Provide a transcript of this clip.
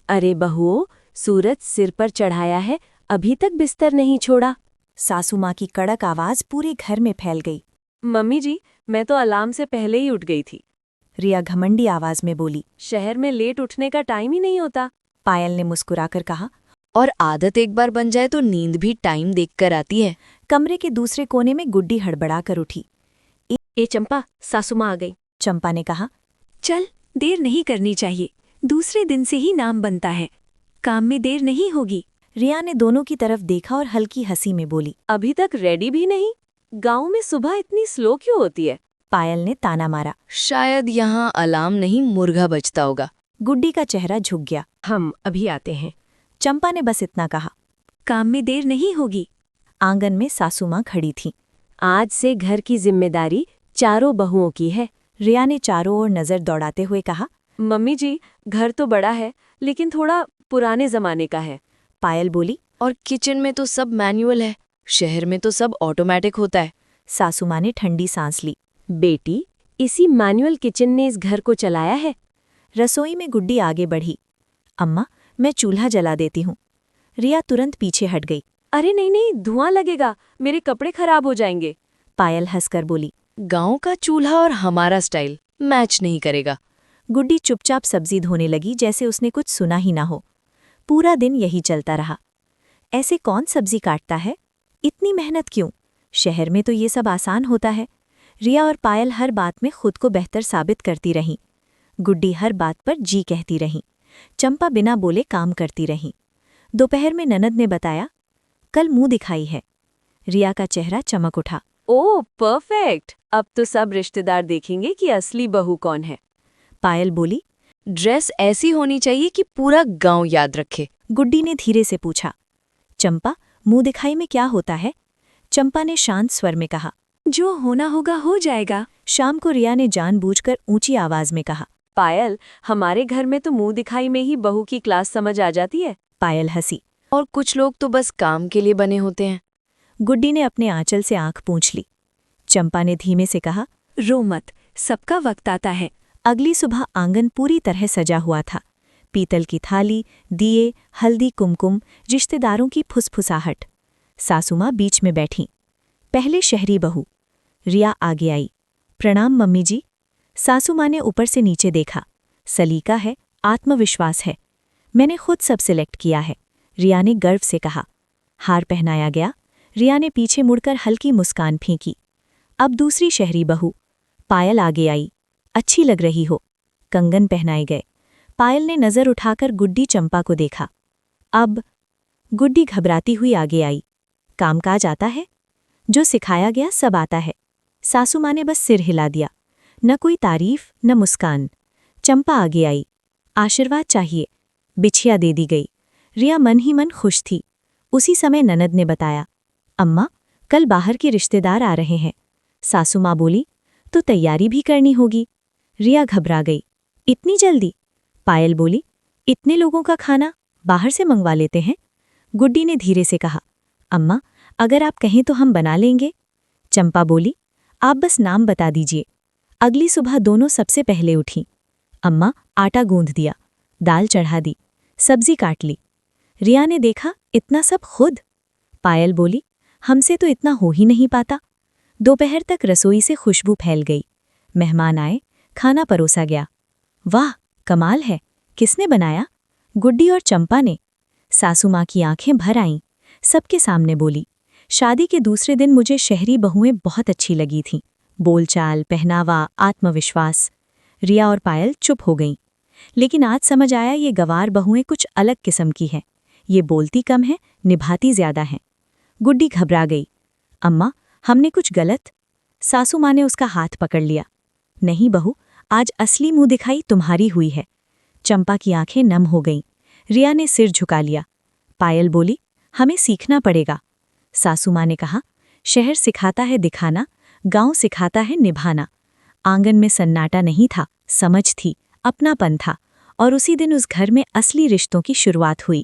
अरे बहुओं, सूरज सिर पर चढ़ाया है, अभी तक बिस्तर नहीं छोड़ा। सासू माँ की कड़क आवाज पूरे घर में फैल गई। मम्मी जी, मैं तो अलार्म से पहले ही उठ गई थी। रिया घमंडी आवाज में बोली। शहर में लेट उठने का टाइम ही नहीं होता। पायल ने मुस्कुराकर कहा। और आदत एक बार बन जाए तो नींद भी टाइम देखकर आती है। कमरे के दूसरे कोने में गुड्डी हड़बड़ाकर उठी। ए चंपा, सासू माँ आ गई। चंपा ने कहा। चल, देर नहीं करनी चाहिए, दूसरे दिन से ही नाम बनता है, काम में देर नहीं होगी। रिया ने दोनों की तरफ देखा और हल्की हंसी में बोली। अभी तक रेडी भी नहीं? गांव में सुबह इतनी स्लो क्यों होती है? पायल ने ताना मारा। शायद यहाँ अलार्म नहीं मुर्गा बजता होगा। गुड्डी का चेहरा झुक गया। हम अभी आते हैं। चंपा ने बस इतना कहा। काम में देर नहीं होगी। आंगन में सासू माँ खड़ी थीं। आज से घर की जिम्मेदारी चारों बहुओं की है। रिया ने चारों ओर नजर दौड़ाते हुए कहा। मम्मी जी, घर तो बड़ा है, लेकिन थोड़ा पुराने जमाने का है। पायल बोली। और किचन में तो सब मैनुअल है, शहर में तो सब ऑटोमेटिक होता है। सासू माँ ने ठंडी सांस ली। बेटी, इसी मैनुअल किचन ने इस घर को चलाया है। रसोई में गुड्डी आगे बढ़ी। अम्मा, मैं चूल्हा जला देती हूँ। रिया तुरंत पीछे हट गई। अरे नहीं नहीं, धुआं लगेगा, मेरे कपड़े खराब हो जाएंगे। पायल हंसकर बोली। गांव का चूल्हा और हमारा स्टाइल मैच नहीं करेगा। गुड्डी चुपचाप सब्जी धोने लगी, जैसे उसने कुछ सुना ही ना हो। पूरा दिन यही चलता रहा। ऐसे कौन सब्जी काटता है? इतनी मेहनत क्यों? शहर में तो ये सब आसान होता है। रिया और पायल हर बात में खुद को बेहतर साबित करती रहीं। गुड्डी हर बात पर जी कहती रही। चंपा बिना बोले काम करती रही। दोपहर में ननद ने बताया, कल मुंह दिखाई है। रिया का चेहरा चमक उठा। ओह परफेक्ट, अब तो सब रिश्तेदार देखेंगे कि असली बहू कौन है। पायल बोली। ड्रेस ऐसी होनी चाहिए कि पूरा गांव याद रखे। गुड्डी ने धीरे से पूछा। चंपा, मुंह दिखाई में क्या होता है? चंपा ने शांत स्वर में कहा। जो होना होगा हो जाएगा। शाम को रिया ने जानबूझकर ऊंची आवाज में कहा। पायल, हमारे घर में तो मुंह दिखाई में ही बहू की क्लास समझ आ जाती है। पायल हंसी। और कुछ लोग तो बस काम के लिए बने होते हैं। गुड्डी ने अपने आंचल से आंख पूंछ ली। चंपा ने धीमे से कहा। रो मत, सबका वक्त आता है। अगली सुबह आंगन पूरी तरह सजा हुआ था। पीतल की थाली, दिए, हल्दी, कुमकुम, रिश्तेदारों की फुसफुसाहट। सासू माँ बीच में बैठी। पहले शहरी बहू। रिया आगे आई। प्रणाम मम्मी जी। सासू माँ ने ऊपर से नीचे देखा। सलीका है, आत्मविश्वास है। मैंने खुद सब सिलेक्ट किया है, रिया ने गर्व से कहा। हार पहनाया गया। रिया ने पीछे मुड़कर हल्की मुस्कान फेंकी। अब दूसरी शहरी बहू। पायल आगे आई। अच्छी लग रही हो। कंगन पहनाए गए। पायल ने नजर उठाकर गुड्डी चंपा को देखा। अब गुड्डी घबराती हुई आगे आई। कामकाज आता है? जो सिखाया गया सब आता है। सासू माँ ने बस सिर हिला दिया। न कोई तारीफ न मुस्कान। चंपा आगे आई। आशीर्वाद चाहिए। बिछिया दे दी गई। रिया मन ही मन खुश थी। उसी समय ननद ने बताया, अम्मा, कल बाहर के रिश्तेदार आ रहे हैं। सासू माँ बोली, तो तैयारी भी करनी होगी। रिया घबरा गई। इतनी जल्दी? पायल बोली, इतने लोगों का खाना बाहर से मंगवा लेते हैं। गुड्डी ने धीरे से कहा, अम्मा, अगर आप कहें तो हम बना लेंगे। चंपा बोली, आप बस नाम बता दीजिए। अगली सुबह दोनों सबसे पहले उठीं। अम्मा, आटा गूंथ दिया, दाल चढ़ा दी, सब्जी काट ली। रिया ने देखा, इतना सब खुद? पायल बोली, हमसे तो इतना हो ही नहीं पाता। दोपहर तक रसोई से खुशबू फैल गई। मेहमान आए, खाना परोसा गया। वाह, कमाल है, किसने बनाया? गुड्डी और चंपा ने। सासू माँ की आंखें भर आईं। सबके सामने बोली, शादी के दूसरे दिन मुझे शहरी बहुएं बहुत अच्छी लगी थीं। बोलचाल, पहनावा, आत्मविश्वास। रिया और पायल चुप हो गईं। लेकिन आज समझ आया, ये गवार बहुएं कुछ अलग किस्म की हैं। ये बोलती कम है, निभाती ज्यादा हैं। गुड्डी घबरा गई। अम्मा, हमने कुछ गलत? सासू माँ ने उसका हाथ पकड़ लिया। नहीं बहू, आज असली मुंह दिखाई तुम्हारी हुई है। चंपा की आंखें नम हो गईं। रिया ने सिर झुका लिया। पायल बोली, हमें सीखना पड़ेगा। सासू माँ ने कहा, शहर सिखाता है दिखाना, गांव सिखाता है निभाना। आंगन में सन्नाटा नहीं था, समझ थी, अपनापन था। और उसी दिन उस घर में असली रिश्तों की शुरुआत हुई।